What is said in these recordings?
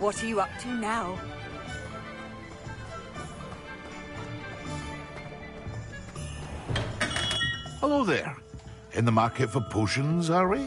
What are you up to now? Hello there. In the market for potions, are we?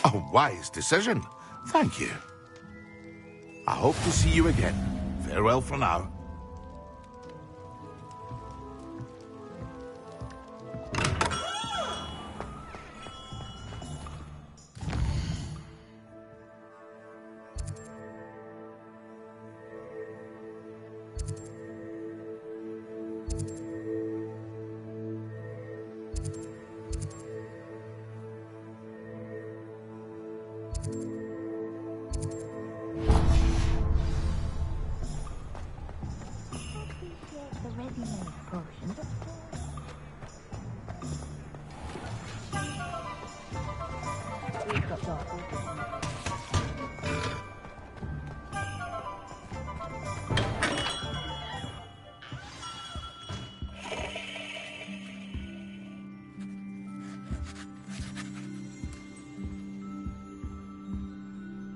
A wise decision. Thank you. I hope to see you again. Farewell for now.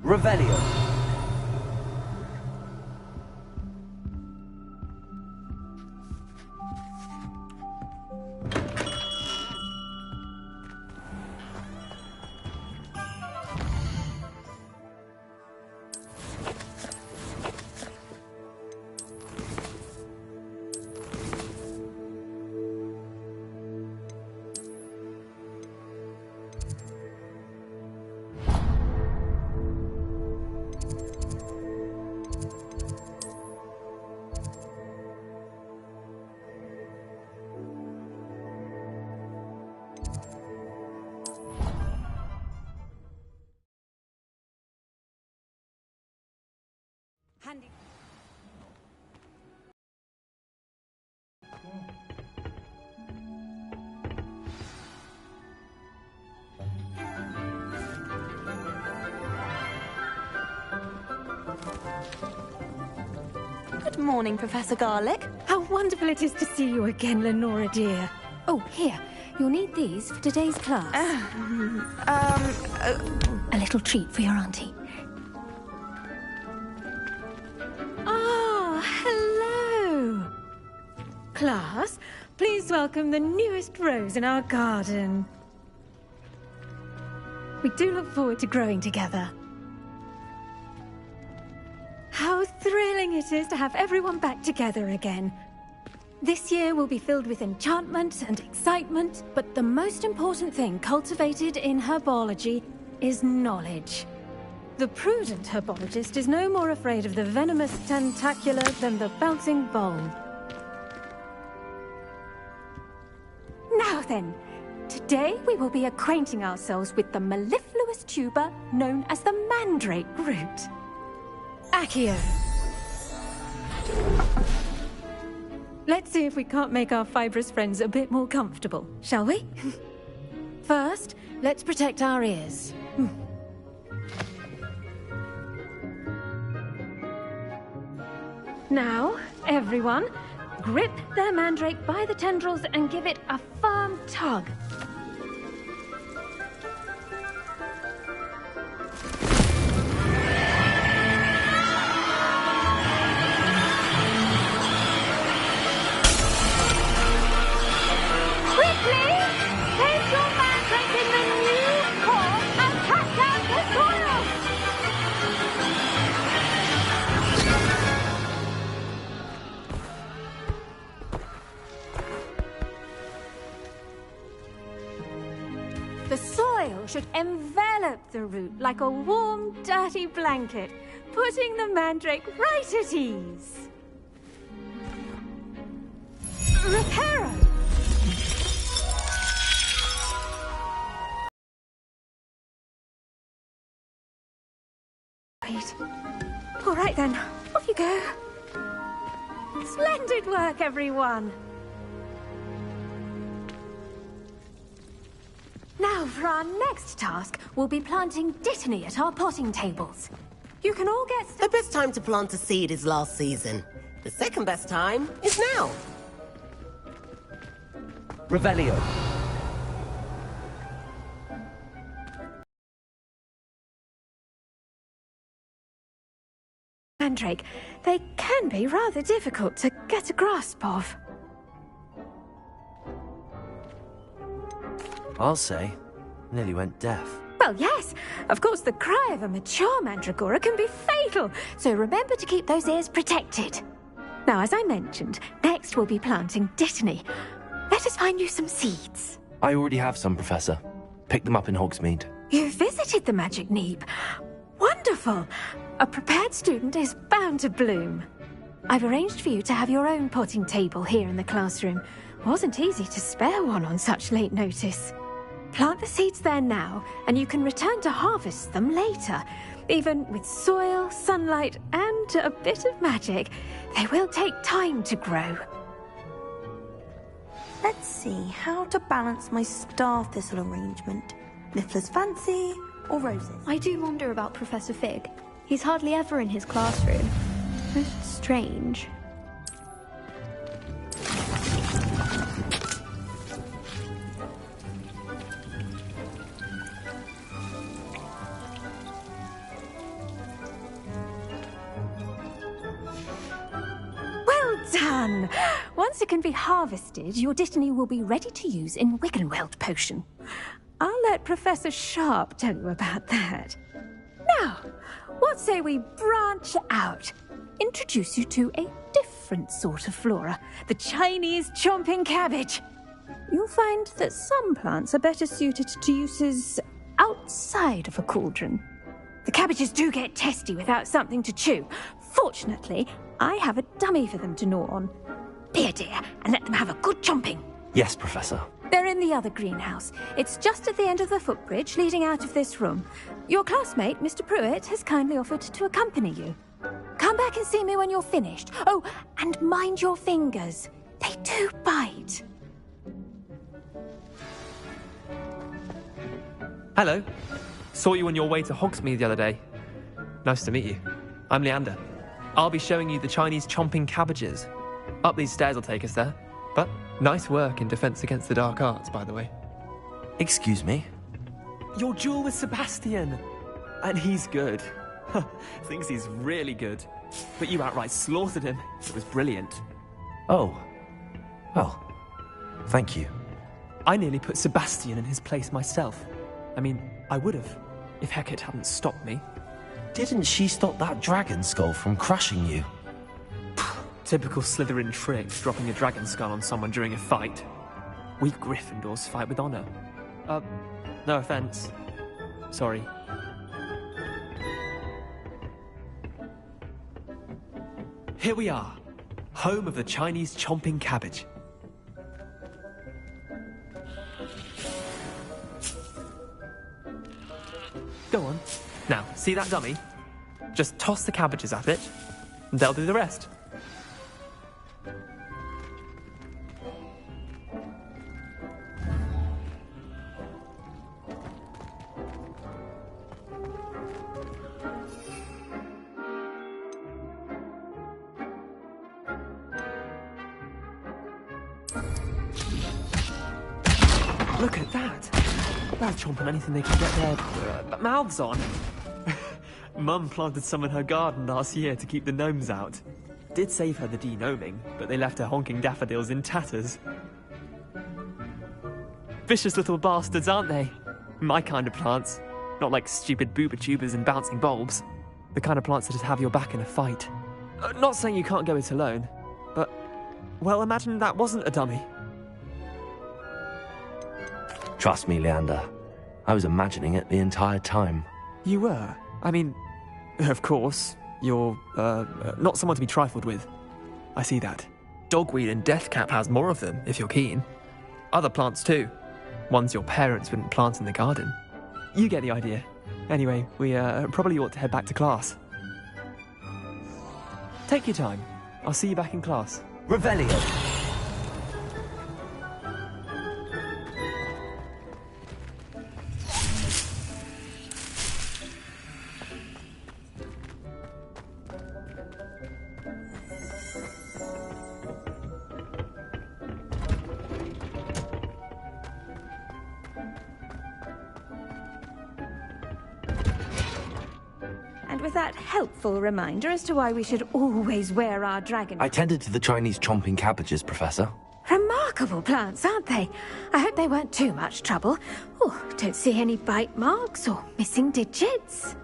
Revelio. Handy. Good morning, Professor Garlic. How wonderful it is to see you again, Lenora dear. Oh, here. You'll need these for today's class. A little treat for your auntie. Hello! Class, please welcome the newest rose in our garden. We do look forward to growing together. How thrilling it is to have everyone back together again. This year will be filled with enchantment and excitement, but the most important thing cultivated in herbology is knowledge. The prudent herbologist is no more afraid of the venomous tentacular than the bouncing bulb. Now then, today we will be acquainting ourselves with the mellifluous tuber known as the mandrake root. Accio. Let's see if we can't make our fibrous friends a bit more comfortable, shall we? First, let's protect our ears. Now, everyone, grip their mandrake by the tendrils and give it a firm tug. Quickly, place your mandrake in the new core and cut down the soil! The soil should envelop the root like a warm, dirty blanket, putting the mandrake right at ease. Reparo! Right. All right then, off you go. Splendid work, everyone! Now, for our next task, we'll be planting dittany at our potting tables. You can all get The best time to plant a seed is last season. The second best time is now. Revelio. Mandrake. They can be rather difficult to get a grasp of. I'll say. Nearly went deaf. Well, yes. Of course, the cry of a mature mandragora can be fatal, so remember to keep those ears protected. Now, as I mentioned, next we'll be planting dittany. Let us find you some seeds. I already have some, Professor. Picked them up in Hogsmeade. You visited the Magic Neep. Wonderful! A prepared student is bound to bloom. I've arranged for you to have your own potting table here in the classroom. Wasn't easy to spare one on such late notice. Plant the seeds there now, and you can return to harvest them later. Even with soil, sunlight, and a bit of magic, they will take time to grow. Let's see how to balance my star thistle arrangement. Niffler's fancy or roses? I do wonder about Professor Fig. He's hardly ever in his classroom. Most strange. Well done! Once it can be harvested, your dittany will be ready to use in Wiggenweld potion. I'll let Professor Sharp tell you about that. Now, what say we branch out? Introduce you to a different sort of flora, the Chinese chomping cabbage. You'll find that some plants are better suited to uses outside of a cauldron. The cabbages do get testy without something to chew. Fortunately, I have a dummy for them to gnaw on. Be a dear and let them have a good chomping. Yes, Professor. They're in the other greenhouse. It's just at the end of the footbridge leading out of this room. Your classmate, Mr. Pruitt, has kindly offered to accompany you. Come back and see me when you're finished. Oh, and mind your fingers. They do bite. Hello. Saw you on your way to Hogsmeade the other day. Nice to meet you. I'm Leander. I'll be showing you the Chinese chomping cabbages. Up these stairs will take us there. But nice work in Defense Against the Dark Arts, by the way. Excuse me? Your duel with Sebastian. And he's good. Thinks he's really good. But you outright slaughtered him. It was brilliant. Oh. Well, thank you. I nearly put Sebastian in his place myself. I mean, I would have, if Hecate hadn't stopped me. Didn't she stop that dragon skull from crushing you? Typical Slytherin trick, dropping a dragon skull on someone during a fight. We Gryffindors fight with honor. No offense. Sorry. Here we are, home of the Chinese chomping cabbage. Go on. Now, see that dummy? Just toss the cabbages at it, and they'll do the rest. Look at that! They'll chomp on anything they can get their mouths on. Mum planted some in her garden last year to keep the gnomes out. Did save her the de-gnoming, but they left her honking daffodils in tatters. Vicious little bastards, aren't they? My kind of plants. Not like stupid booba tubers and bouncing bulbs. The kind of plants that just have your back in a fight. Not saying you can't go it alone, but... well, imagine that wasn't a dummy. Trust me, Leander. I was imagining it the entire time. You were? I mean, of course, you're, not someone to be trifled with. I see that. Dogweed and Deathcap has more of them, if you're keen. Other plants too. Ones your parents wouldn't plant in the garden. You get the idea. Anyway, we probably ought to head back to class. Take your time. I'll see you back in class. Revelio. And with that helpful reminder as to why we should always wear our dragon... I tended to the Chinese chomping cabbages, Professor. Remarkable plants, aren't they? I hope they weren't too much trouble. Oh, don't see any bite marks or missing digits.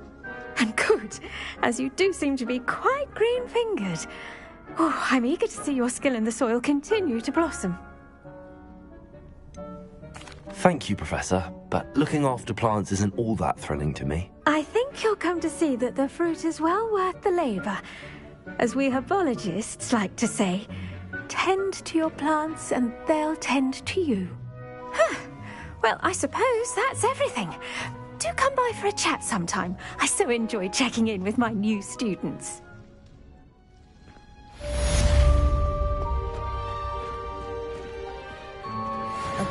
And good, as you do seem to be quite green-fingered. Oh, I'm eager to see your skill in the soil continue to blossom. Thank you, Professor, but looking after plants isn't all that thrilling to me. I think you'll come to see that the fruit is well worth the labour. As we herbologists like to say, tend to your plants and they'll tend to you. Huh. Well, I suppose that's everything. Do come by for a chat sometime. I so enjoy checking in with my new students.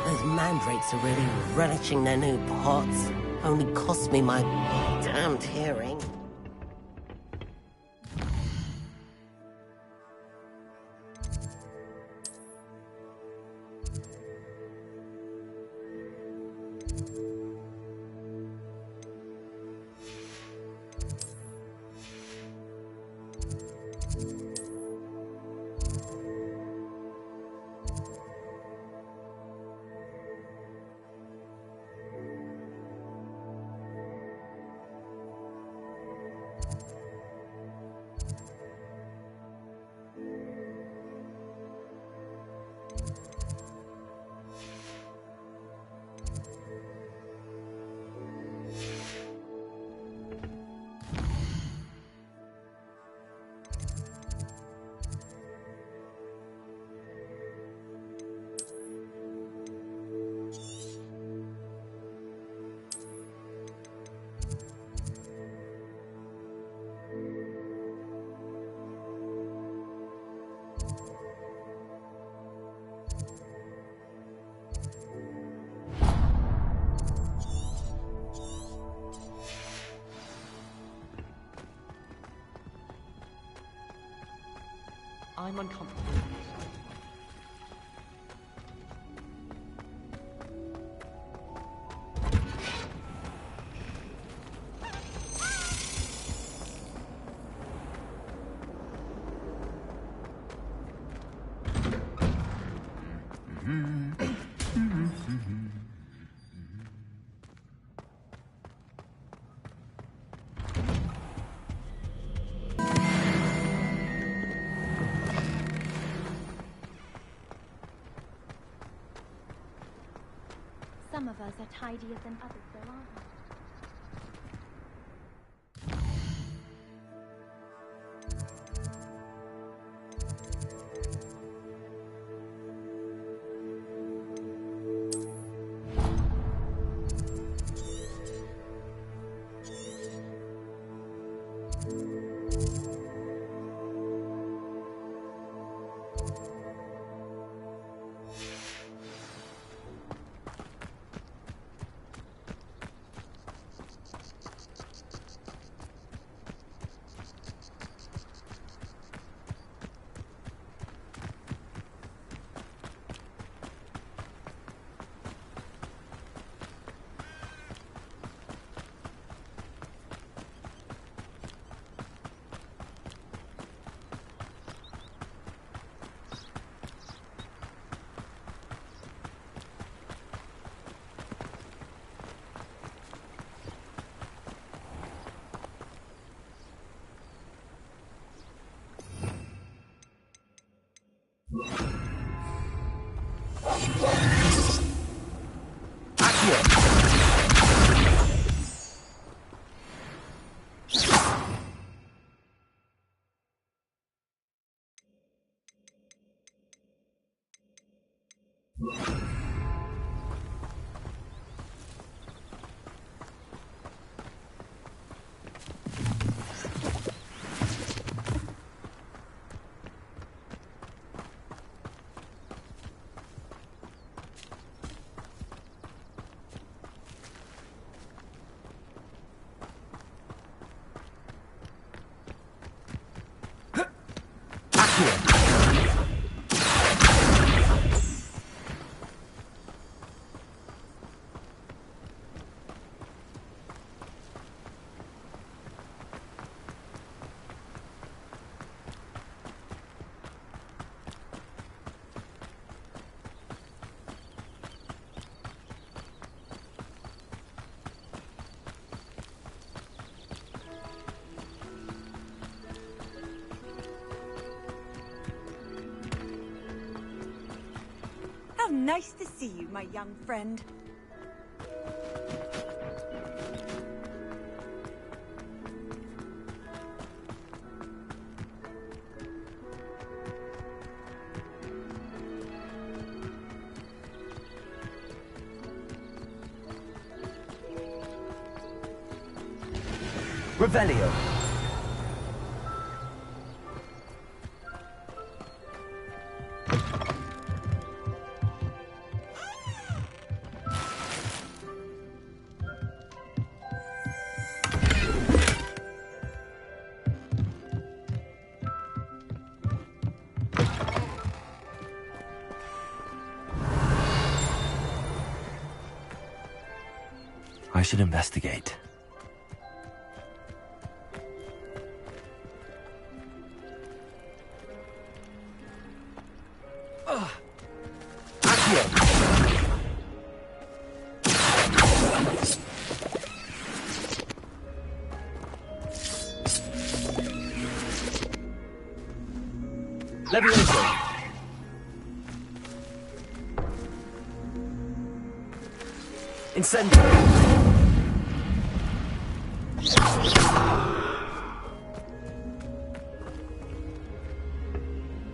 Those mandrakes are really relishing their new pots. Only cost me my damned hearing. I'm uncomfortable. Some of us are tidier than others, though, aren't we? How nice to see you, my young friend. Revelio. I should investigate. Levioso. Incendio.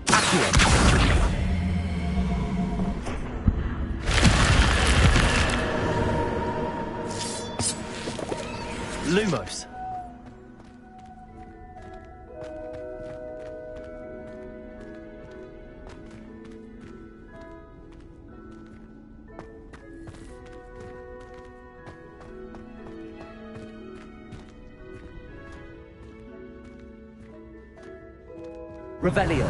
Accio. Lumos. Revelio.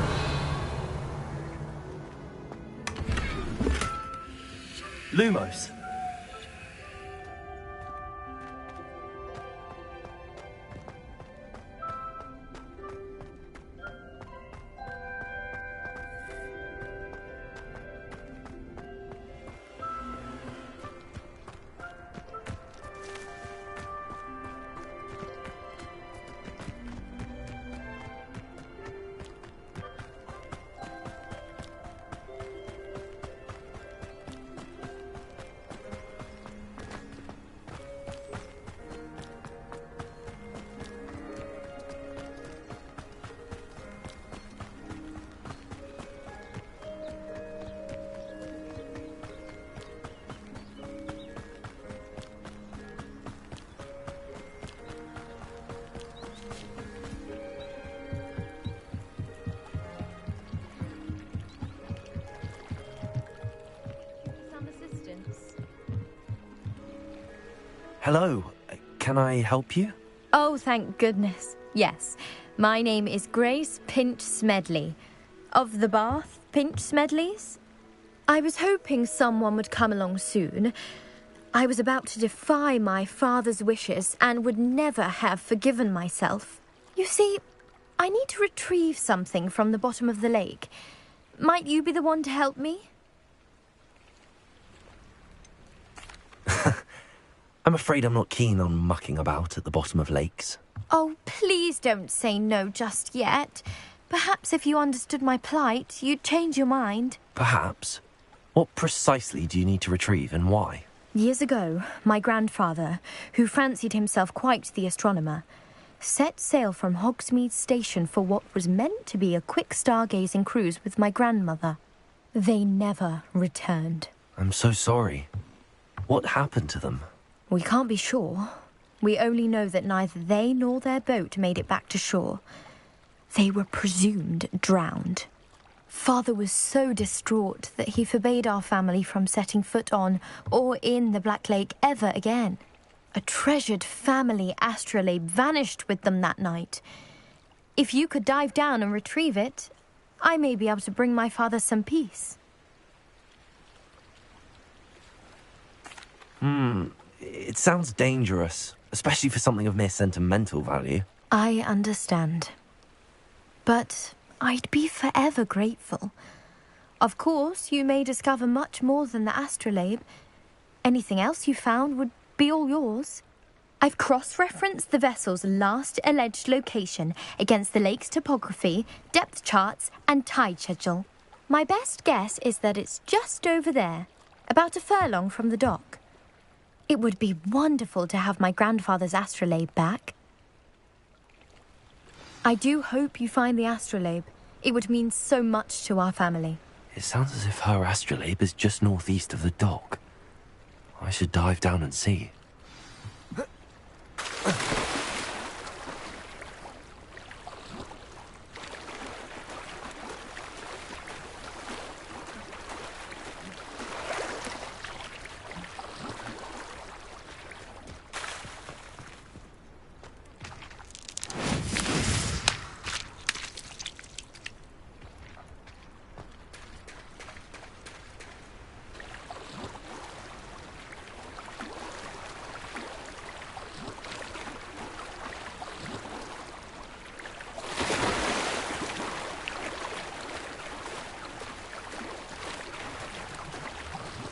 Lumos. Hello, can I help you? Oh, thank goodness. Yes, my name is Grace Pinch Smedley, of the Bath Pinch Smedleys. I was hoping someone would come along soon. I was about to defy my father's wishes and would never have forgiven myself. You see, I need to retrieve something from the bottom of the lake. Might you be the one to help me? I'm afraid I'm not keen on mucking about at the bottom of lakes. Oh, please don't say no just yet. Perhaps if you understood my plight, you'd change your mind. Perhaps. What precisely do you need to retrieve and why? Years ago, my grandfather, who fancied himself quite the astronomer, set sail from Hogsmeade Station for what was meant to be a quick stargazing cruise with my grandmother. They never returned. I'm so sorry. What happened to them? We can't be sure. We only know that neither they nor their boat made it back to shore. They were presumed drowned. Father was so distraught that he forbade our family from setting foot on or in the Black Lake ever again. A treasured family astrolabe vanished with them that night. If you could dive down and retrieve it, I may be able to bring my father some peace. It sounds dangerous, especially for something of mere sentimental value. I understand. But I'd be forever grateful. Of course, you may discover much more than the astrolabe. Anything else you found would be all yours. I've cross-referenced the vessel's last alleged location against the lake's topography, depth charts, and tide schedule. My best guess is that it's just over there, about a furlong from the dock. It would be wonderful to have my grandfather's astrolabe back. I do hope you find the astrolabe. It would mean so much to our family. It sounds as if her astrolabe is just northeast of the dock. I should dive down and see.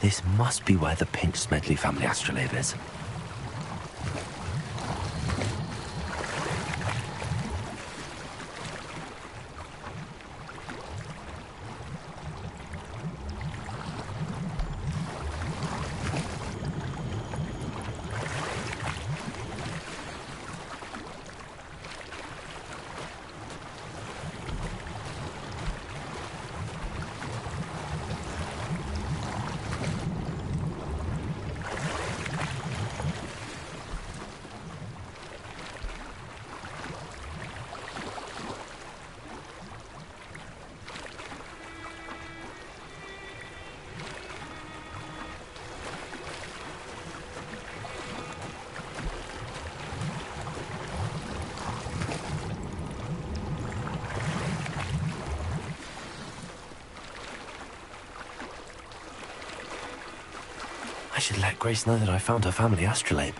This must be where the Pinch Smedley family astrolabe is. I should let Grace know that I found her family astrolabe.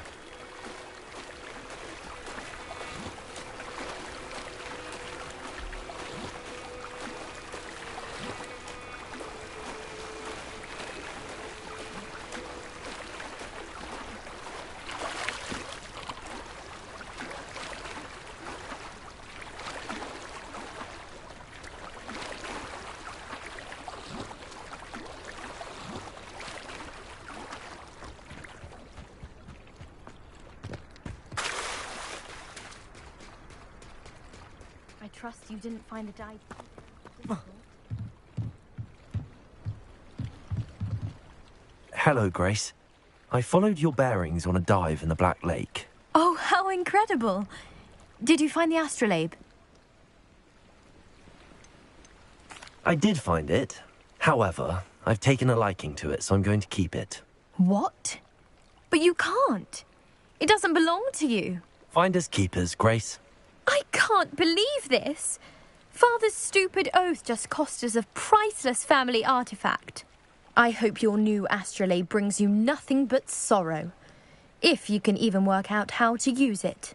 I trust you didn't find the dive. Hello, Grace. I followed your bearings on a dive in the Black Lake. Oh, how incredible! Did you find the astrolabe? I did find it. However, I've taken a liking to it, so I'm going to keep it. What? But you can't. It doesn't belong to you. Finders keepers, Grace. I can't believe this. Father's stupid oath just cost us a priceless family artifact. I hope your new astrolabe brings you nothing but sorrow. If you can even work out how to use it.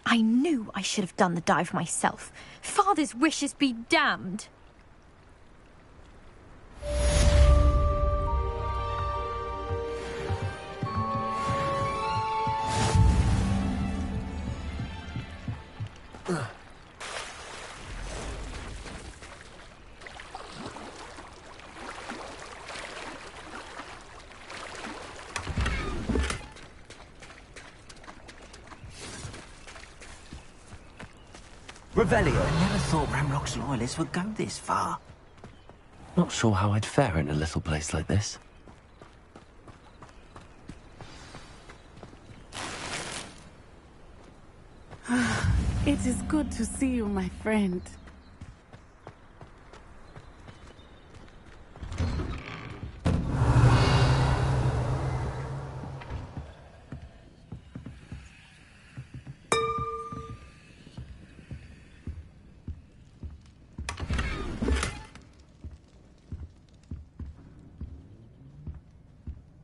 I knew I should have done the dive myself. Father's wishes be damned. Revelio. I never thought Ramrock's loyalists would go this far. Not sure how I'd fare in a little place like this. It is good to see you, my friend.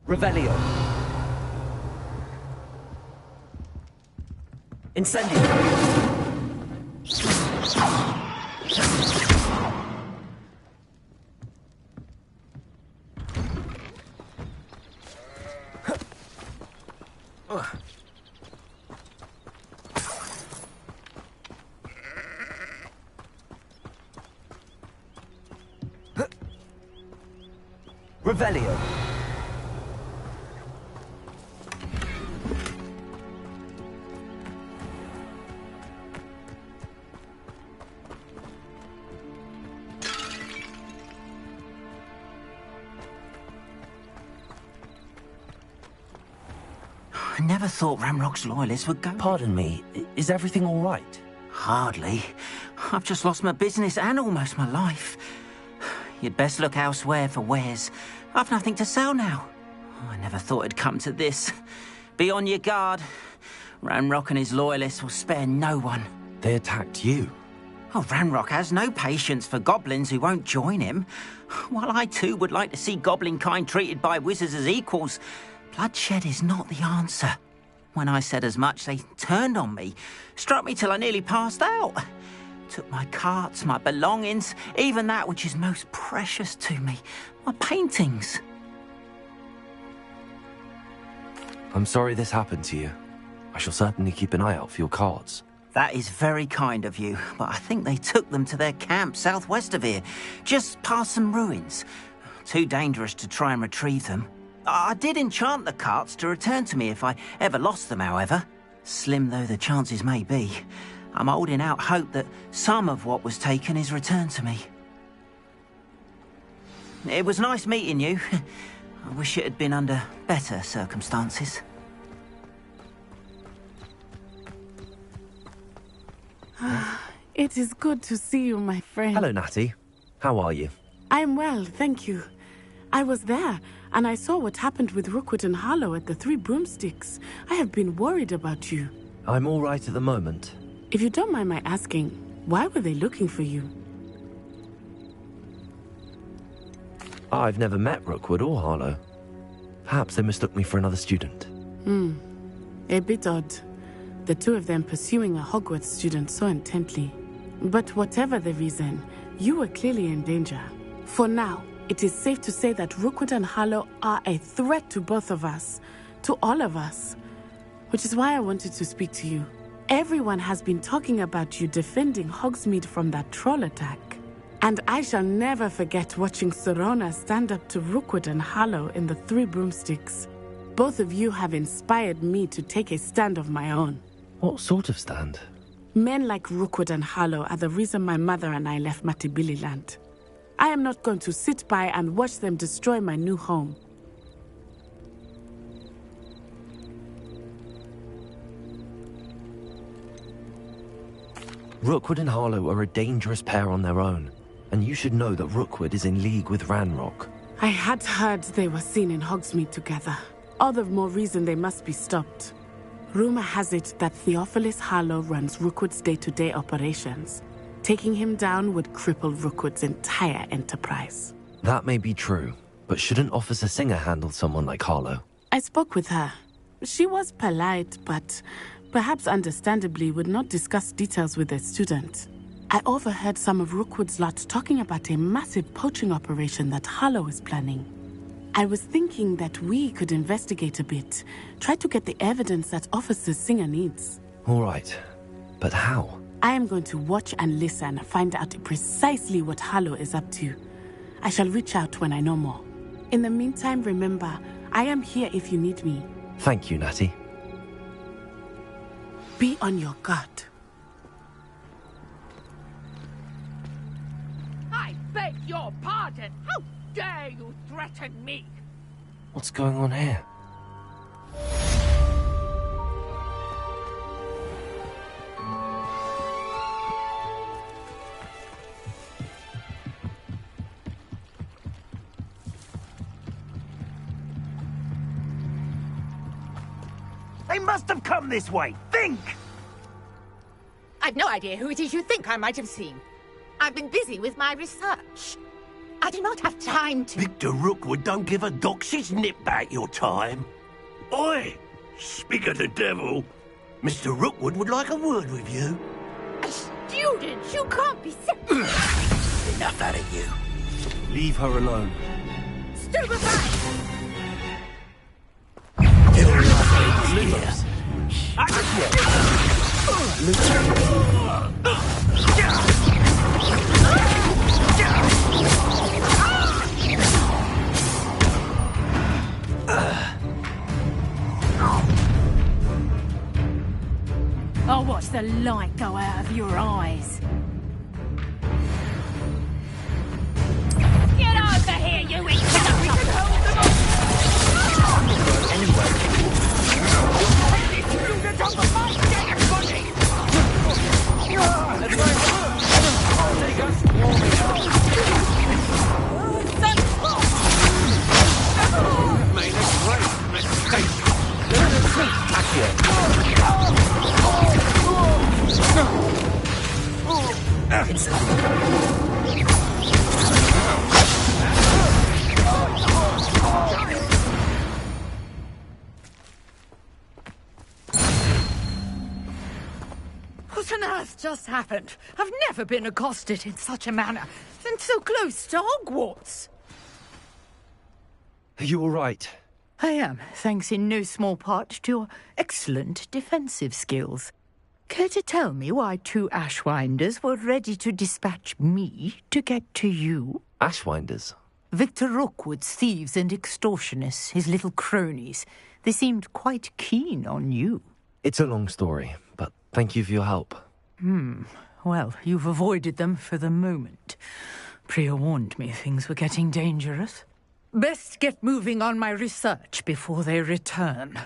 Revelio. Incendio. Revelio. I never thought Ramrock's loyalists would go... Pardon me, is everything all right? Hardly. I've just lost my business and almost my life. You'd best look elsewhere for wares. I've nothing to sell now. I never thought it'd come to this. Be on your guard. Ranrock and his loyalists will spare no one. They attacked you? Oh, Ranrock has no patience for goblins who won't join him. While I too would like to see goblin kind treated by wizards as equals, bloodshed is not the answer. When I said as much, they turned on me, struck me till I nearly passed out. Took my carts, my belongings, even that which is most precious to me, my paintings. I'm sorry this happened to you. I shall certainly keep an eye out for your cards. That is very kind of you, but I think they took them to their camp southwest of here, just past some ruins. Too dangerous to try and retrieve them. I did enchant the carts to return to me if I ever lost them, however. Slim though the chances may be, I'm holding out hope that some of what was taken is returned to me. It was nice meeting you. I wish it had been under better circumstances. It is good to see you, my friend. Hello, Natty. How are you? I'm well, thank you. I was there, and I saw what happened with Rookwood and Harlow at the Three Broomsticks. I have been worried about you. I'm all right at the moment. If you don't mind my asking, why were they looking for you? I've never met Rookwood or Harlow. Perhaps they mistook me for another student. A bit odd. The two of them pursuing a Hogwarts student so intently. But whatever the reason, you were clearly in danger. For now, it is safe to say that Rookwood and Harlow are a threat to both of us. To all of us. Which is why I wanted to speak to you. Everyone has been talking about you defending Hogsmeade from that troll attack. And I shall never forget watching Sorona stand up to Rookwood and Harlow in the Three Broomsticks. Both of you have inspired me to take a stand of my own. What sort of stand? Men like Rookwood and Harlow are the reason my mother and I left Matibili Land. I am not going to sit by and watch them destroy my new home. Rookwood and Harlow are a dangerous pair on their own, and you should know that Rookwood is in league with Ranrock. I had heard they were seen in Hogsmeade together. All the more reason they must be stopped. Rumor has it that Theophilus Harlow runs Rookwood's day-to-day operations. Taking him down would cripple Rookwood's entire enterprise. That may be true, but shouldn't Officer Singer handle someone like Harlow? I spoke with her. She was polite, but perhaps understandably would not discuss details with a student. I overheard some of Rookwood's lot talking about a massive poaching operation that Harlow is planning. I was thinking that we could investigate a bit, try to get the evidence that Officer Singer needs. All right, but how? I am going to watch and listen, find out precisely what Harlow is up to. I shall reach out when I know more. In the meantime, remember, I am here if you need me. Thank you, Natty. Be on your guard. I beg your pardon! How dare you threaten me? What's going on here? They must have come this way. Think! I've no idea who it is you think I might have seen. I've been busy with my research. I do not have time to... Victor Rookwood don't give a doxy's nip back your time. Oi! Speak of the devil. Mr. Rookwood would like a word with you. A student? You can't be... Enough out of you. Leave her alone. Stupefy! I'll watch the light go out of your eyes. Get over here, you idiot! We can hold them off! Anyway. This student on the mic, everybody! Take us. Made a great mistake. What on earth just happened? I've never been accosted in such a manner, and so close to Hogwarts. Are you all right? I am, thanks in no small part to your excellent defensive skills. Care to tell me why 2 Ashwinders were ready to dispatch me to get to you? Ashwinders? Victor Rookwood's thieves and extortionists, his little cronies. They seemed quite keen on you. It's a long story, but thank you for your help. Well, you've avoided them for the moment. Priya warned me things were getting dangerous. Best get moving on my research before they return.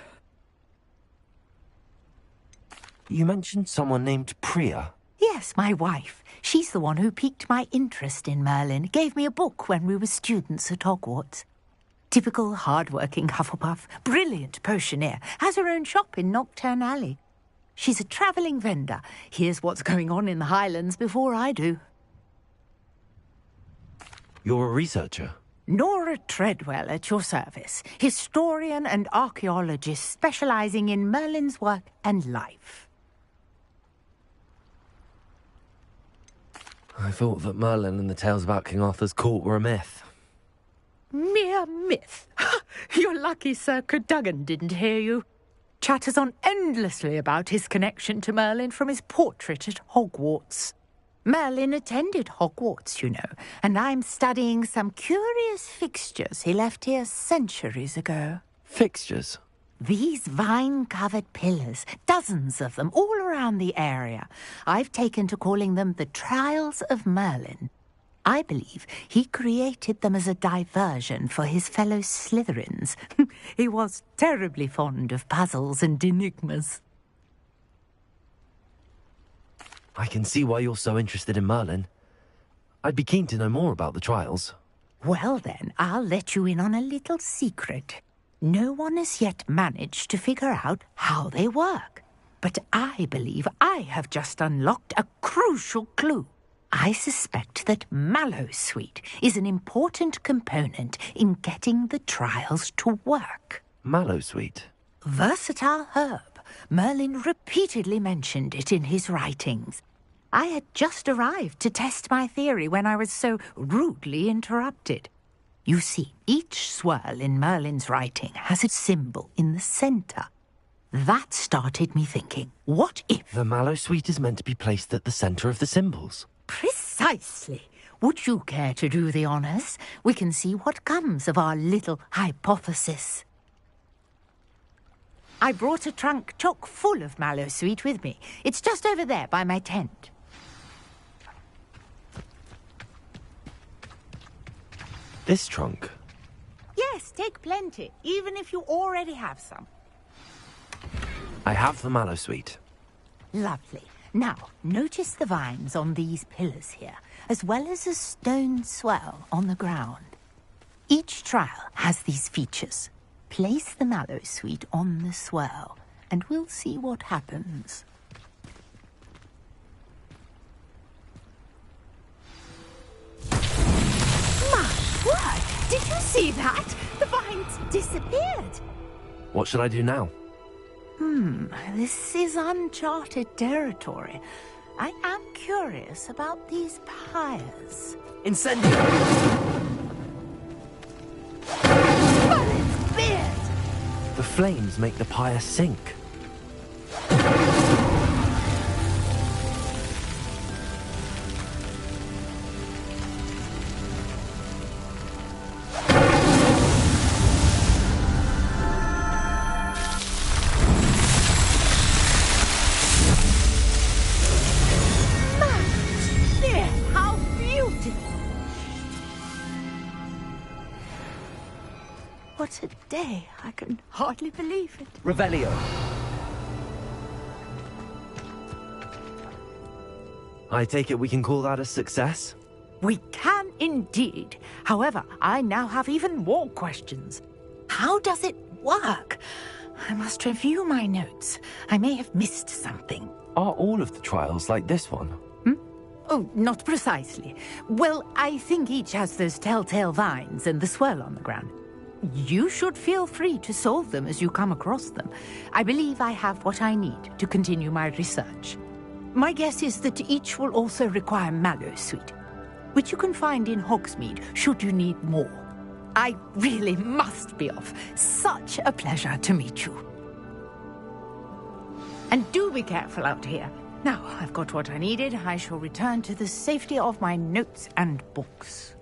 You mentioned someone named Priya. Yes, my wife. She's the one who piqued my interest in Merlin. Gave me a book when we were students at Hogwarts. Typical hard-working Hufflepuff. Brilliant potioneer. Has her own shop in Nocturne Alley. She's a travelling vendor. Hears what's going on in the Highlands before I do. You're a researcher? Nora Treadwell at your service. Historian and archaeologist specialising in Merlin's work and life. I thought that Merlin and the tales about King Arthur's court were a myth. Mere myth. You're lucky Sir Cadogan didn't hear you. Chatters on endlessly about his connection to Merlin from his portrait at Hogwarts. Merlin attended Hogwarts, you know, and I'm studying some curious fixtures he left here centuries ago. Fixtures? These vine-covered pillars, dozens of them, all around the area. I've taken to calling them the Trials of Merlin. I believe he created them as a diversion for his fellow Slytherins. He was terribly fond of puzzles and enigmas. I can see why you're so interested in Merlin. I'd be keen to know more about the trials. Well then, I'll let you in on a little secret. No one has yet managed to figure out how they work. But I believe I have just unlocked a crucial clue. I suspect that Mallowsweet is an important component in getting the trials to work. Mallowsweet? Versatile herb. Merlin repeatedly mentioned it in his writings. I had just arrived to test my theory when I was so rudely interrupted. You see, each swirl in Merlin's writing has a symbol in the centre. That started me thinking, what if... The Mallowsweet is meant to be placed at the centre of the symbols. Precisely. Would you care to do the honours? We can see what comes of our little hypothesis. I brought a trunk chock full of Mallowsweet with me. It's just over there by my tent. This trunk? Yes, take plenty, even if you already have some. I have the Mallowsweet. Lovely. Now, notice the vines on these pillars here, as well as a stone swell on the ground. Each trial has these features. Place the Mallowsweet on the swirl, and we'll see what happens. My See that? The vines disappeared. What should I do now? This is uncharted territory. I am curious about these pyres. Incendio! But it's beard! The flames make the pyre sink. What a day. I can hardly believe it. Revelio. I take it we can call that a success? We can indeed. However, I now have even more questions. How does it work? I must review my notes. I may have missed something. Are all of the trials like this one? Oh, not precisely. Well, I think each has those telltale vines and the swirl on the ground. You should feel free to solve them as you come across them. I believe I have what I need to continue my research. My guess is that each will also require mallow sweet, which you can find in Hogsmeade should you need more. I really must be off. Such a pleasure to meet you. And do be careful out here. Now I've got what I needed, I shall return to the safety of my notes and books.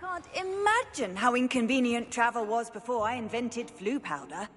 Can't imagine how inconvenient travel was before I invented flu powder.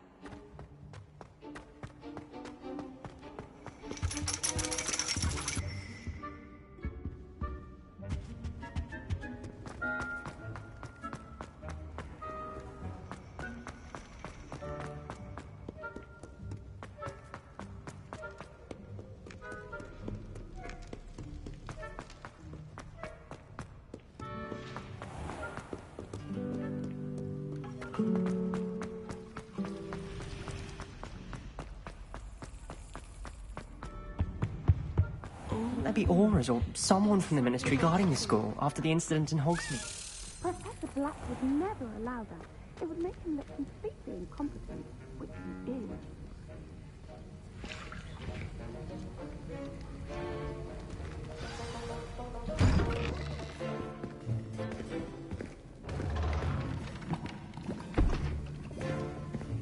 Maybe Aura's or someone from the Ministry guarding the school after the incident in Hogsmeade. Professor Black would never allow that. It would make him look completely incompetent, which he is.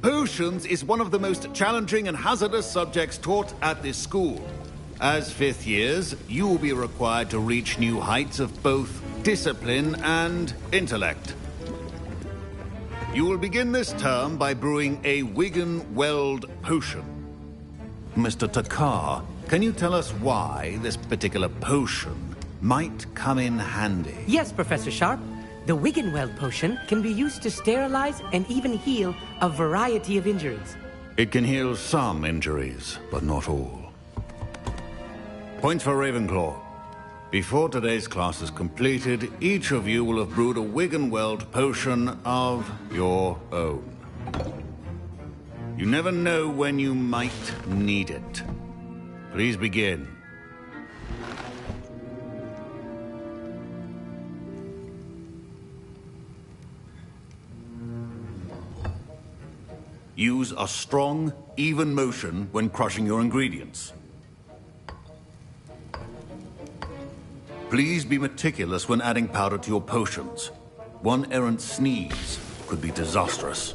Potions is one of the most challenging and hazardous subjects taught at this school. As fifth years, you will be required to reach new heights of both discipline and intellect. You will begin this term by brewing a Wigan-Weld potion. Mr. Takar, can you tell us why this particular potion might come in handy? Yes, Professor Sharp. The Wigan-Weld potion can be used to sterilize and even heal a variety of injuries. It can heal some injuries, but not all. Point for Ravenclaw. Before today's class is completed, each of you will have brewed a Wigan-Weld potion of your own. You never know when you might need it. Please begin. Use a strong, even motion when crushing your ingredients. Please be meticulous when adding powder to your potions. One errant sneeze could be disastrous.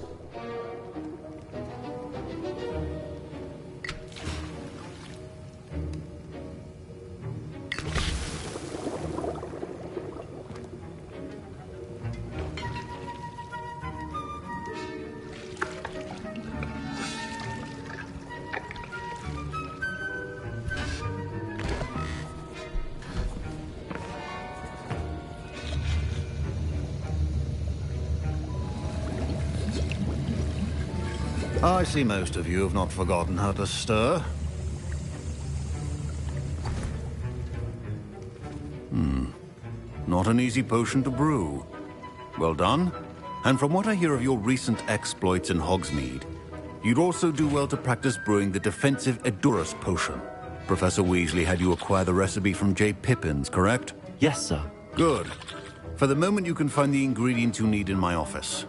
I see most of you have not forgotten how to stir. Not an easy potion to brew. Well done. And from what I hear of your recent exploits in Hogsmeade, you'd also do well to practice brewing the defensive Edurus potion. Professor Weasley had you acquire the recipe from J. Pippins, correct? Yes, sir. Good. For the moment, you can find the ingredients you need in my office.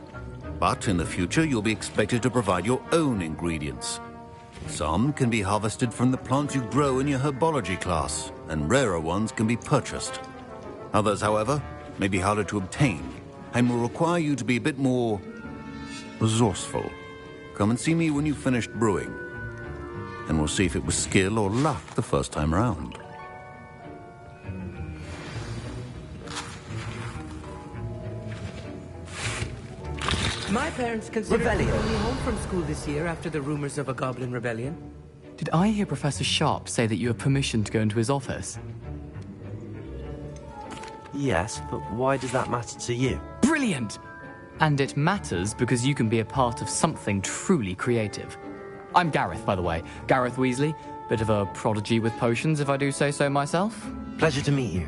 But in the future, you'll be expected to provide your own ingredients. Some can be harvested from the plants you grow in your herbology class, and rarer ones can be purchased. Others, however, may be harder to obtain, and will require you to be a bit more resourceful. Come and see me when you've finished brewing, and we'll see if it was skill or luck the first time round. My parents considered sending me home from school this year after the rumors of a goblin rebellion. Did I hear Professor Sharp say that you have permission to go into his office? Yes, but why does that matter to you? Brilliant! And it matters because you can be a part of something truly creative. I'm Gareth, by the way. Gareth Weasley. Bit of a prodigy with potions, if I do say so myself. Pleasure to meet you.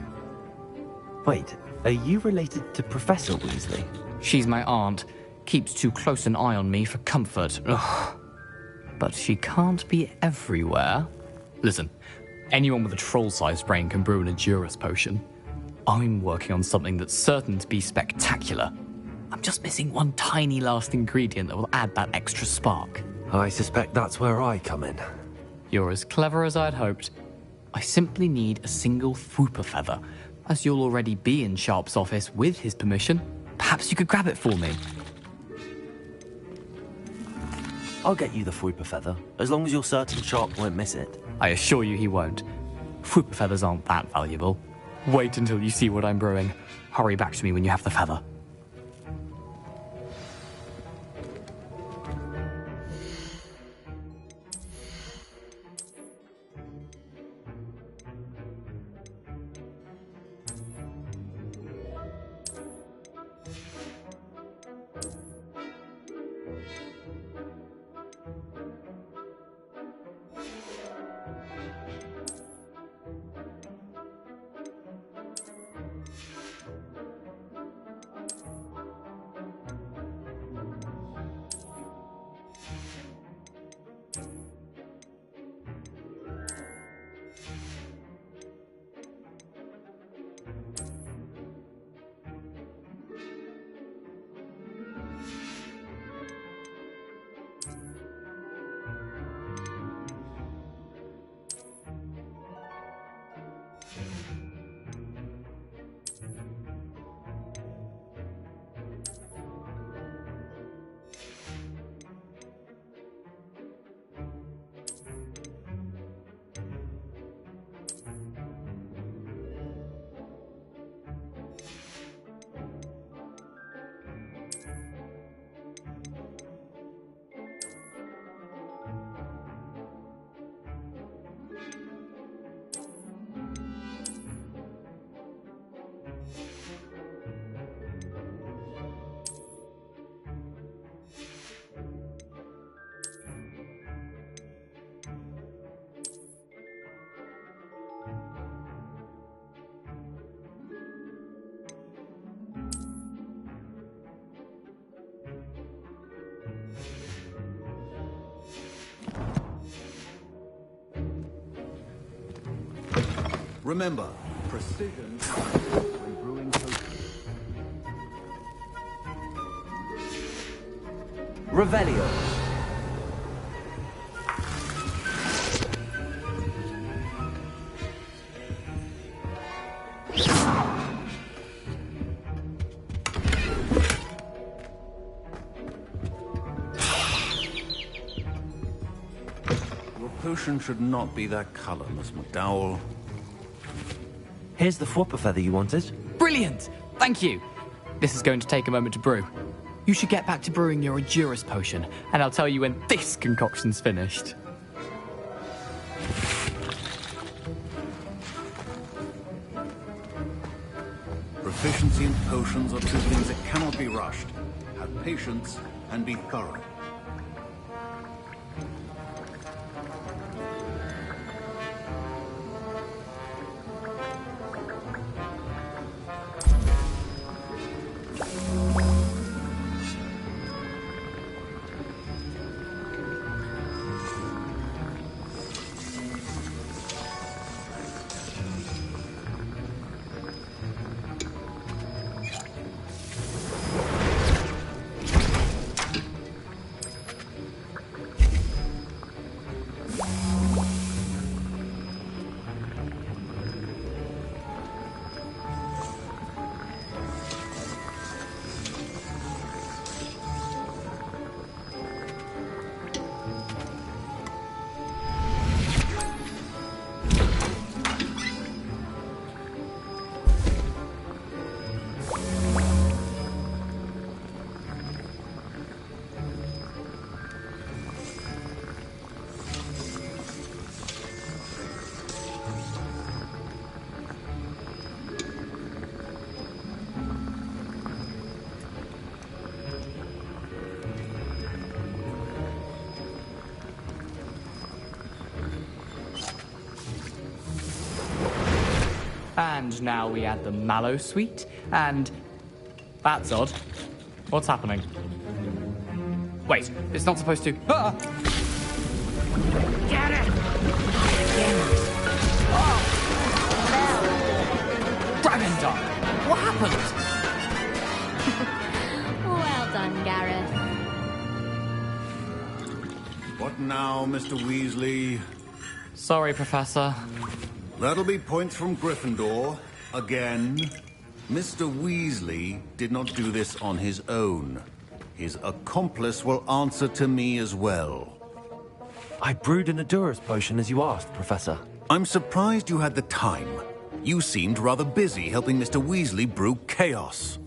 Wait, are you related to Professor Weasley? She's my aunt. Keeps too close an eye on me for comfort. Ugh. But she can't be everywhere. Listen, anyone with a troll-sized brain can brew an Edurus potion. I'm working on something that's certain to be spectacular. I'm just missing one tiny last ingredient that will add that extra spark. I suspect that's where I come in. You're as clever as I'd hoped. I simply need a single Fwooper feather. As you'll already be in Sharp's office with his permission, perhaps you could grab it for me. I'll get you the Fwooper feather, as long as you're certain Sharp won't miss it. I assure you he won't. Fwooper feathers aren't that valuable. Wait until you see what I'm brewing. Hurry back to me when you have the feather. Remember, precision when brewing potions. Revelio. Your potion should not be that color, Miss McDowell. Here's the Fwooper feather you wanted. Brilliant! Thank you! This is going to take a moment to brew. You should get back to brewing your Edurus potion, and I'll tell you when this concoction's finished. Proficiency in potions are two things that cannot be rushed. Have patience and be thorough. And now we add the mallow sweet, and... That's odd. What's happening? Wait, it's not supposed to... Ah! Get it! Dragon Duck! What happened? Well done, Gareth. What now, Mr. Weasley? Sorry, Professor. That'll be points from Gryffindor. Again. Mr. Weasley did not do this on his own. His accomplice will answer to me as well. I brewed an Edurus potion as you asked, Professor. I'm surprised you had the time. You seemed rather busy helping Mr. Weasley brew chaos.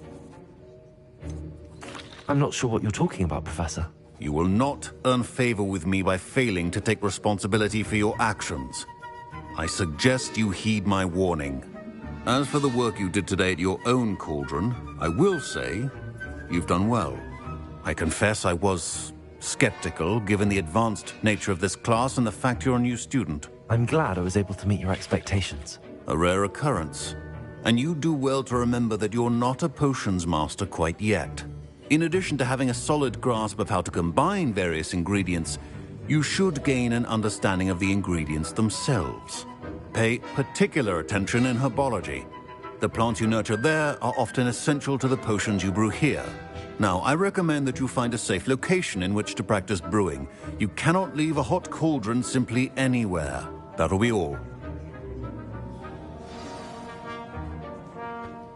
I'm not sure what you're talking about, Professor. You will not earn favor with me by failing to take responsibility for your actions. I suggest you heed my warning. As for the work you did today at your own cauldron, I will say you've done well. I confess I was skeptical, given the advanced nature of this class and the fact you're a new student. I'm glad I was able to meet your expectations. A rare occurrence. And you do well to remember that you're not a potions master quite yet. In addition to having a solid grasp of how to combine various ingredients, you should gain an understanding of the ingredients themselves. Pay particular attention in herbology. The plants you nurture there are often essential to the potions you brew here. Now, I recommend that you find a safe location in which to practice brewing. You cannot leave a hot cauldron simply anywhere. That'll be all.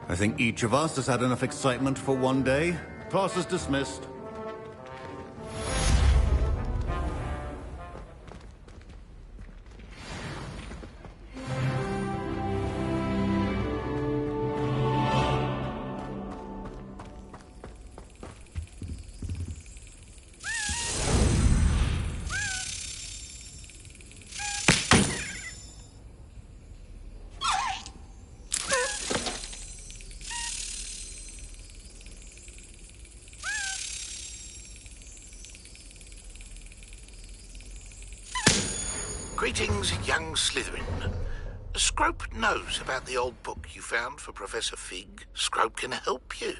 I think each of us has had enough excitement for one day. Class is dismissed. Greetings, young Slytherin. Scrope knows about the old book you found for Professor Fig. Scrope can help you.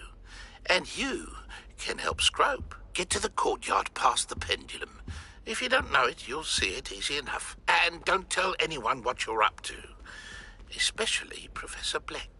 And you can help Scrope. Get to the courtyard past the pendulum. If you don't know it, you'll see it easy enough. And don't tell anyone what you're up to. Especially Professor Black.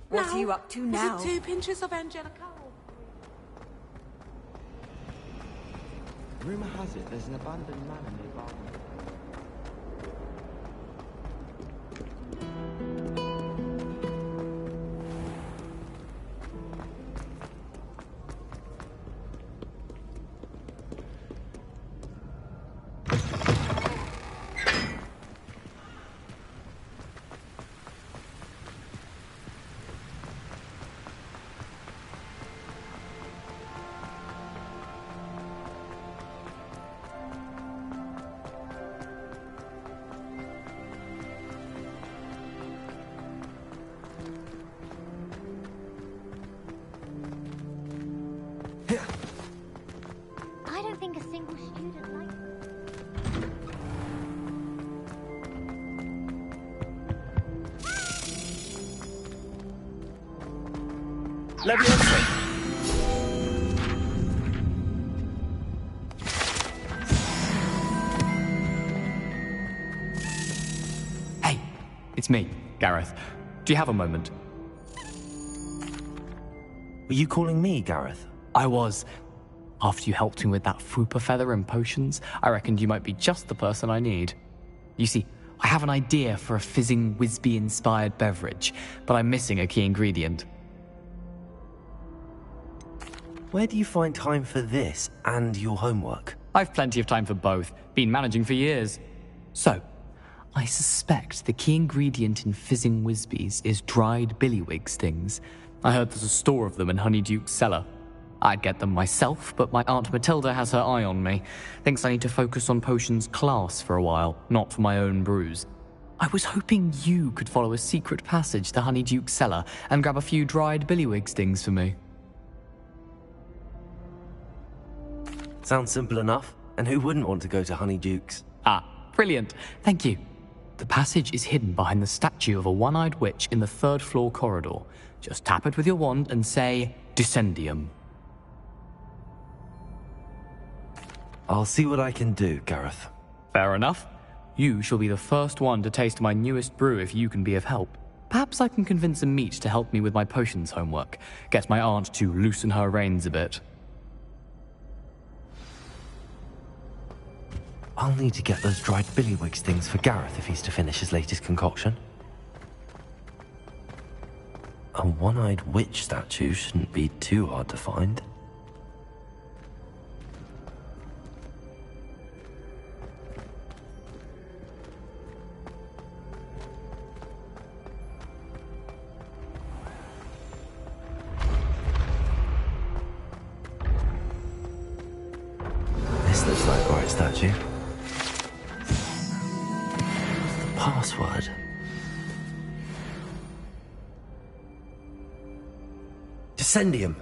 What are you up to now? Is it 2 pinches of Angelica? Rumor has it there's an abandoned manor nearby. Leviosa! Hey, it's me, Gareth. Do you have a moment? Were you calling me, Gareth? I was. After you helped me with that fupa feather and potions, I reckoned you might be just the person I need. You see, I have an idea for a fizzing Whizbee-inspired beverage, but I'm missing a key ingredient. Where do you find time for this and your homework? I've plenty of time for both. Been managing for years. So, I suspect the key ingredient in fizzing Whizbees is dried billywig stings. I heard there's a store of them in Honeyduke's cellar. I'd get them myself, but my Aunt Matilda has her eye on me. Thinks I need to focus on potions class for a while, not for my own brews. I was hoping you could follow a secret passage to Honeyduke's cellar and grab a few dried billywig stings for me. Sounds simple enough. And who wouldn't want to go to Honeyduke's? Ah, brilliant. Thank you. The passage is hidden behind the statue of a one-eyed witch in the third-floor corridor. Just tap it with your wand and say, Descendium. I'll see what I can do, Gareth. Fair enough. You shall be the first one to taste my newest brew if you can be of help. Perhaps I can convince a meat to help me with my potions homework. Get my aunt to loosen her reins a bit. I'll need to get those dried billywig things for Gareth if he's to finish his latest concoction. A one-eyed witch statue shouldn't be too hard to find. This looks like the right statue. What's the password? Descendium.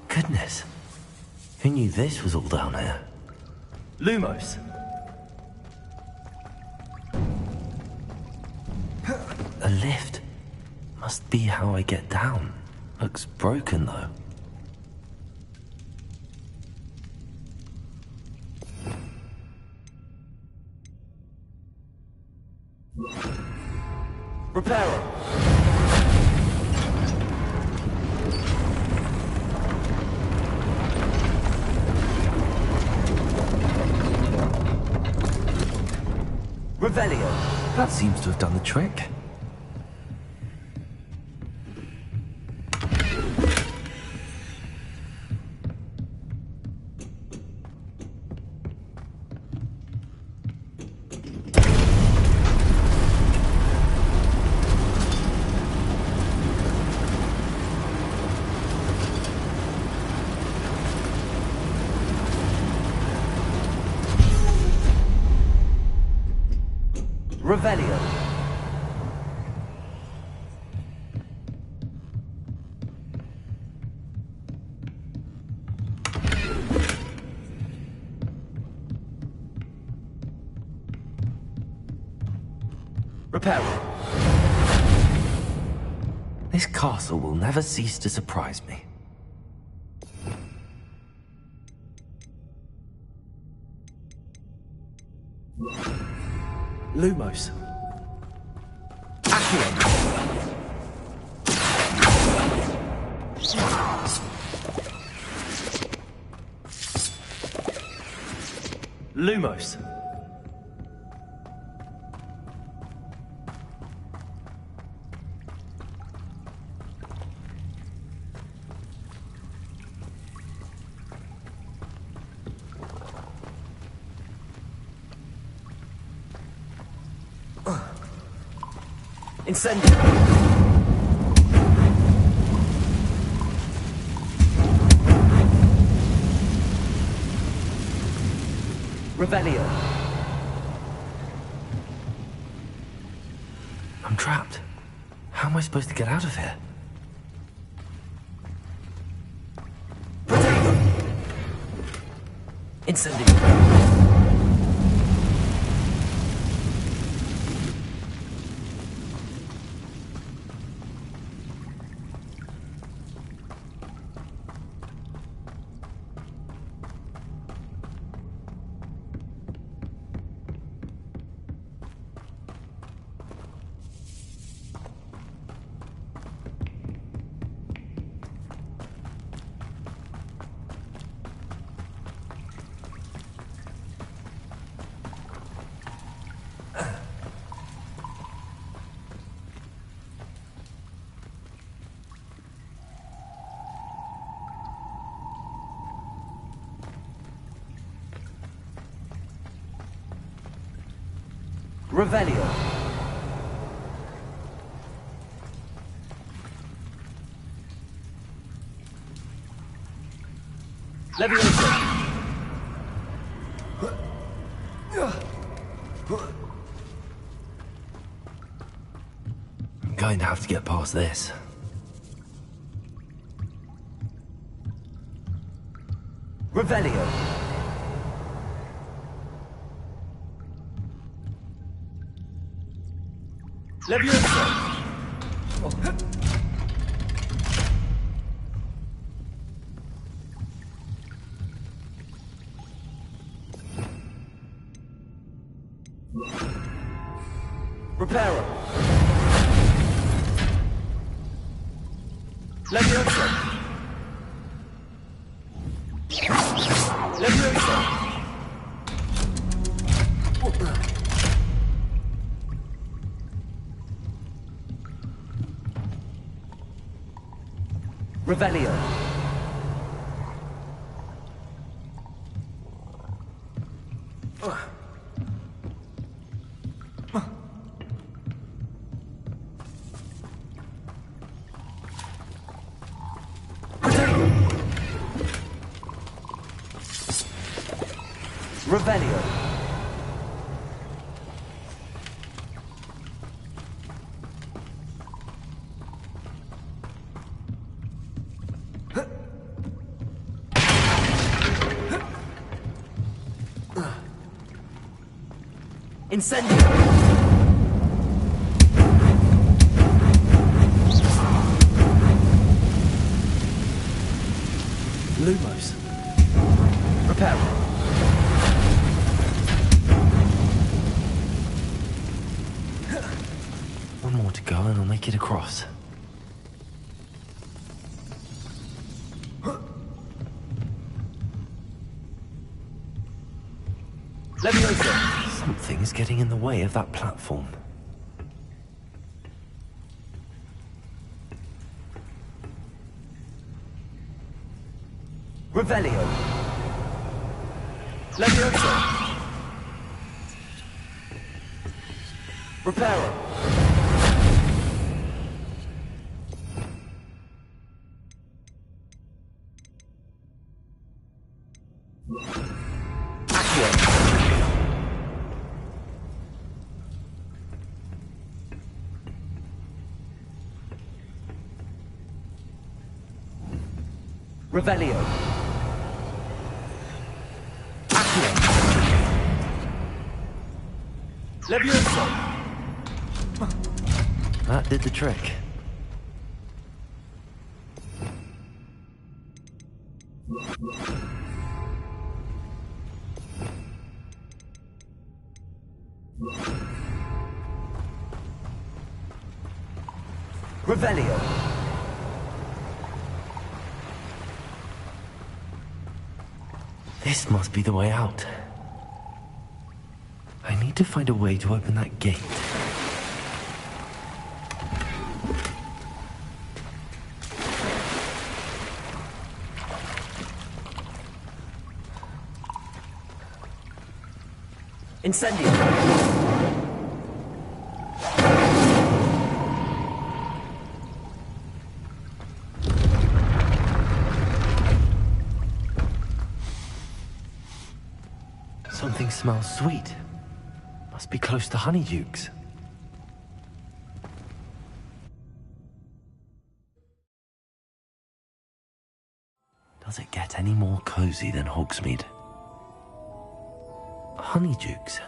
Goodness. Who knew this was all down here? Lumos. A lift. Must be how I get down. Looks broken though. Repairer. Revelio. That seems to have done the trick. Revelio. Repair. This castle will never cease to surprise me. Lumos. Accio. Lumos. Incendio. Revelio. I'm trapped. How am I supposed to get out of here? Potato. Incendio. Revelio. Leviosa. I'm going to have to get past this. Revelio. Leviosa. Reparo. Leviosa. Leviosa. Revelio. Revelio. Incendio. Lumos. Repair. One more to go and I'll make it across. Leviosa. Something's getting in the way of that platform. Revelio. Leviosa. Reparo. Revelio. Accio. Leviosa. That did the trick. Revelio. This must be the way out. I need to find a way to open that gate. Incendio. Something smells sweet. Must be close to Honeydukes. Does it get any more cozy than Hogsmeade? Honeydukes.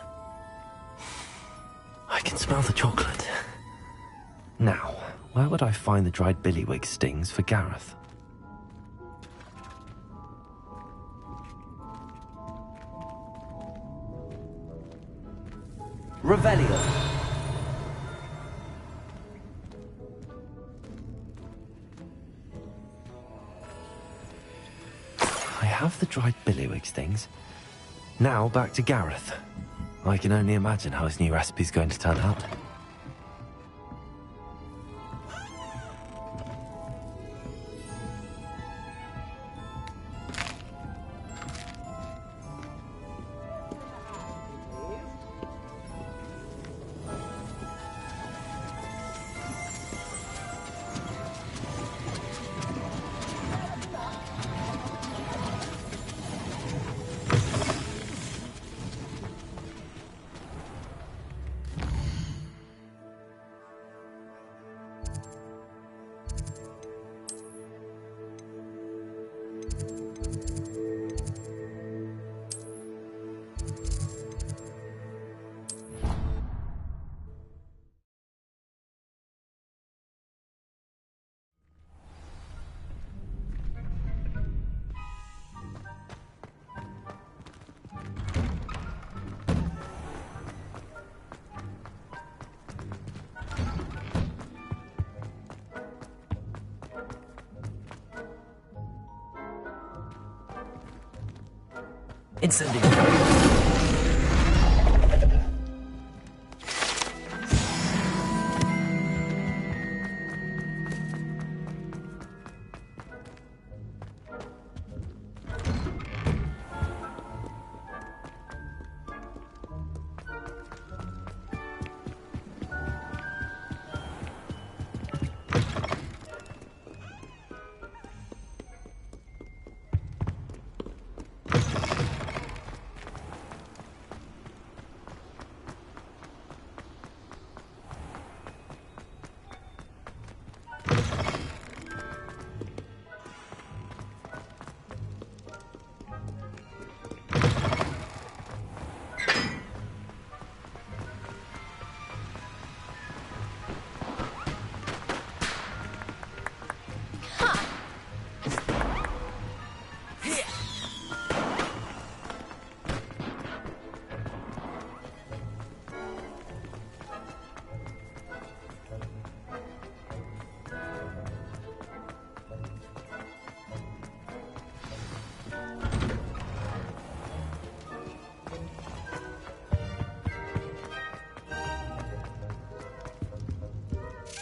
I can smell the chocolate. Now, where would I find the dried billywig stings for Gareth? Revelio. I have the dried billywig stings. Now back to Gareth. I can only imagine how his new recipe's going to turn out. Incendiary.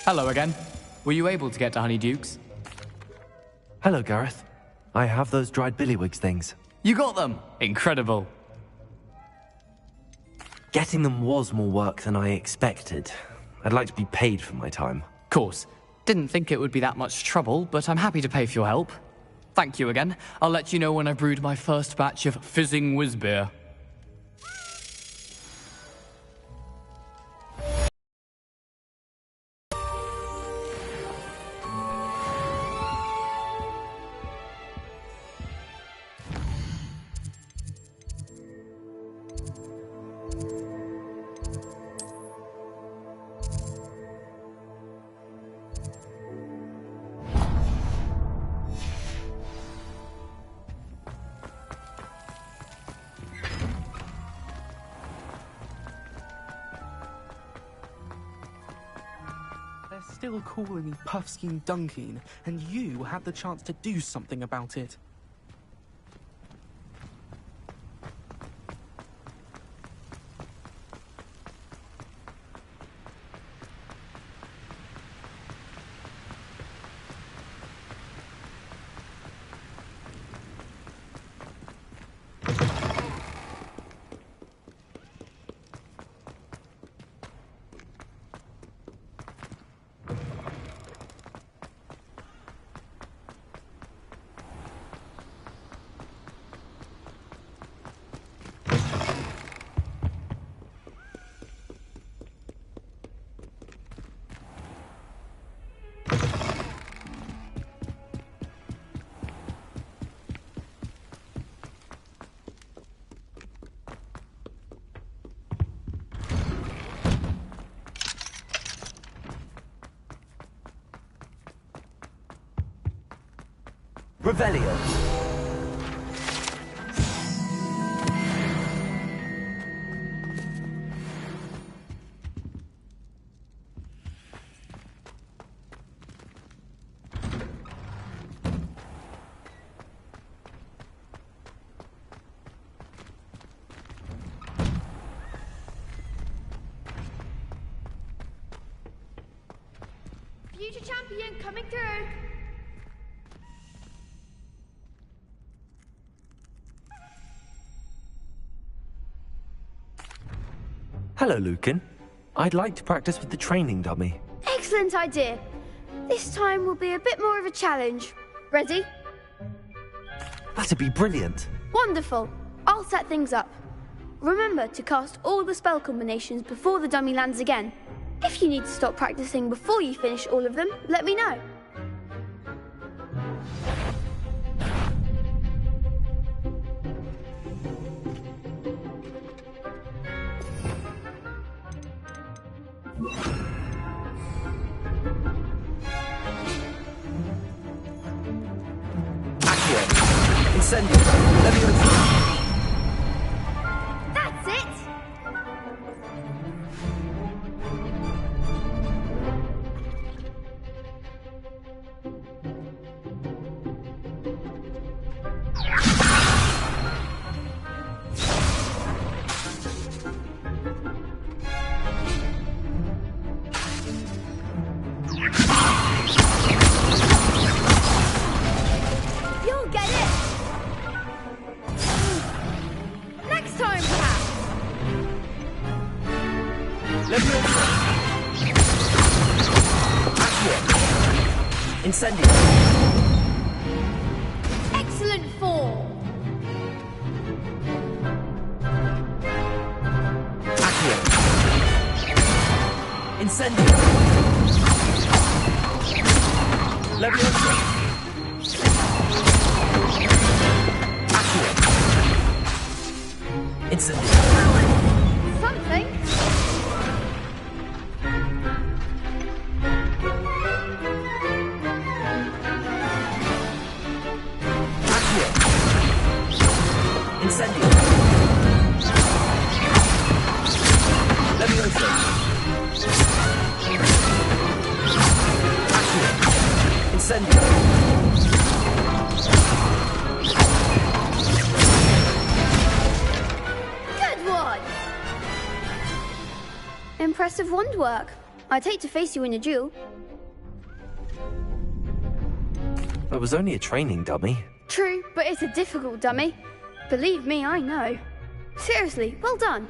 Hello again. Were you able to get to Honeydukes? Hello, Gareth. I have those dried billywigs things. You got them! Incredible. Getting them was more work than I expected. I'd like to be paid for my time. Course. Didn't think it would be that much trouble, but I'm happy to pay for your help. Thank you again. I'll let you know when I've brewed my first batch of fizzing whiz beer. Still calling me Puffskein Dunkeen, and you had the chance to do something about it. Revelio. Future champion coming through. Hello, Lucan. I'd like to practice with the training dummy. Excellent idea. This time will be a bit more of a challenge. Ready? That'd be brilliant. Wonderful. I'll set things up. Remember to cast all the spell combinations before the dummy lands again. If you need to stop practicing before you finish all of them, let me know. Incendio. That's it! Incendio. Excellent fall. Accio. Incendio. Leviosa. Accio. Incendio. Something. Incendio. Leviosa. Accio. Incendio. Good one. Impressive wand work. I'd hate to face you in a duel. It was only a training dummy. True, but it's a difficult dummy. Believe me, I know. Seriously, well done.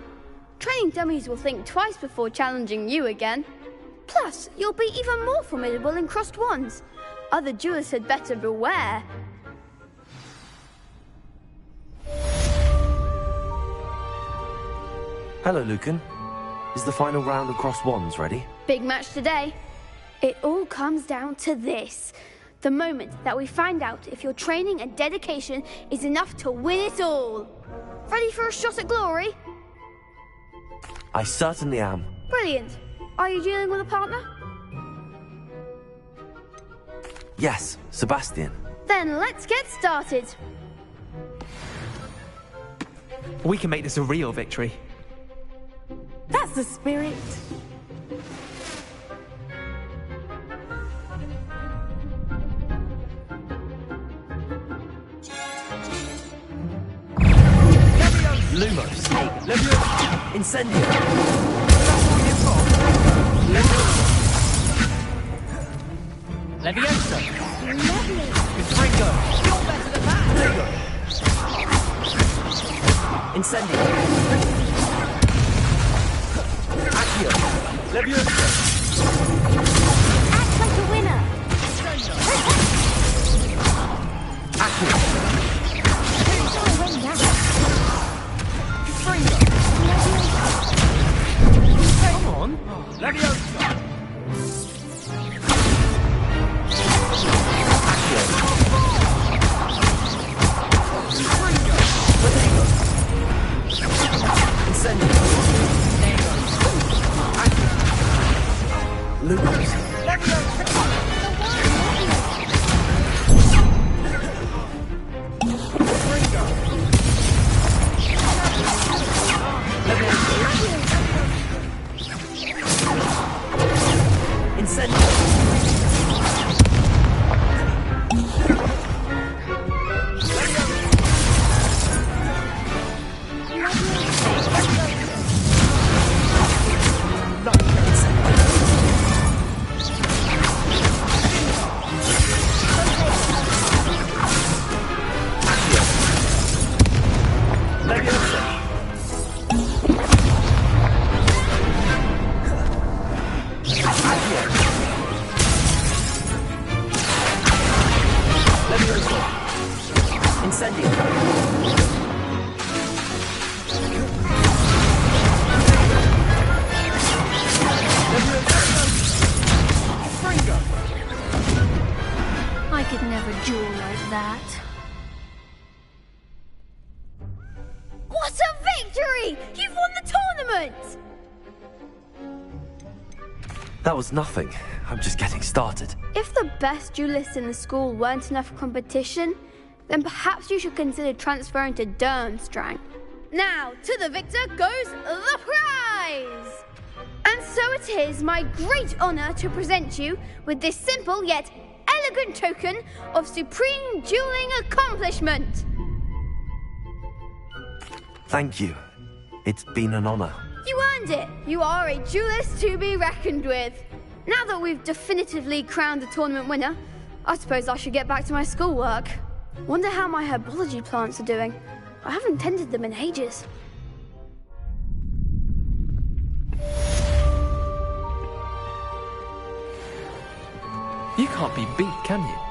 Training dummies will think twice before challenging you again. Plus, you'll be even more formidable in crossed wands. Other duelists had better beware. Hello, Lucan. Is the final round of cross wands ready? Big match today. It all comes down to this. The moment that we find out if your training and dedication is enough to win it all. Ready for a shot at glory? I certainly am. Brilliant. Are you dealing with a partner? Yes, Sebastian. Then let's get started. We can make this a real victory. That's the spirit. Lumos. Leviosa. Incendio. Leviosa. Fringo. You're better than that. Incendio. Accio. Leviosa. Act like a winner. Accio. Come on. Leviosa. Accio. Incendio. Lucas. Incendio. I could never duel like that. What a victory! You've won the tournament! That was nothing. I'm just getting started. If the best duelists in the school weren't enough competition, then perhaps you should consider transferring to Durmstrang. Now, to the victor goes the prize! And so it is my great honor to present you with this simple yet elegant token of supreme dueling accomplishment. Thank you. It's been an honor. You earned it. You are a duelist to be reckoned with. Now that we've definitively crowned the tournament winner, I suppose I should get back to my schoolwork. Wonder how my herbology plants are doing. I haven't tended them in ages. You can't be beat, can you?